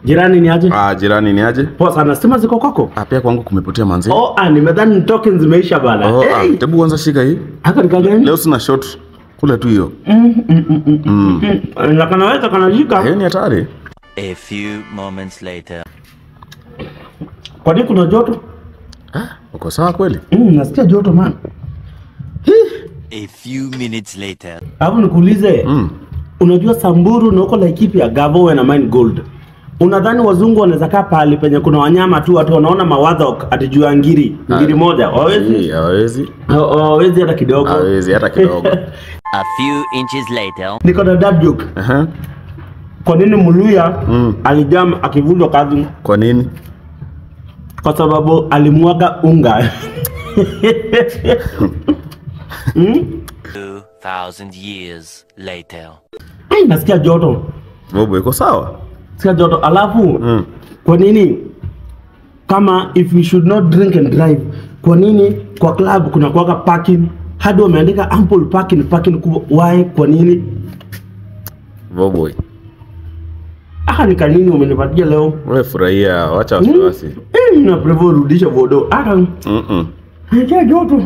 Jirani ni aje? Jirani ni aje? Poa sana, stima ziko kwako? Pia kwangu kumepotea manzi. Nimedhani tokens zimeisha bana. Hebu kwanza shika hii. Hapa ni gani? Leo sina short. Kula tu hiyo. Na kanaweza kanashika. Ni hatari. A few moments later. Kwa nini kuna joto? Uko sawa kweli? Nasikia joto man. A few minutes later. Hapo nikuulize. Unajua Samburu na uko Laikipia Gavo na Mine Gold. Unadhani wazungu wanaweza kaa pale penye kuna wanyama tu watu wanaona mawadha atijua ngiri moja? Hawezi. Hawezi hata kidogo. Hawezi hata kidogo. A few inches later. Niko na dad joke. Kwa nini Muluya alijam akivunjwa kazi? Kwa nini? Kwa sababu alimwaga unga. 2000 years later. Nasikia joto. Bobo iko sawa? Nasikia joto. Alafu kwa nini kama if we should not drink and drive, kwa nini kwa club kuna kuwaka parking hadi wameandika ample parking kubwa? Why? Kwa nini? Bobo. Ni kanini umenipatia leo? Wewe furahia, acha wasiwasi. Na prefer rudisha vodo. Nasikia joto.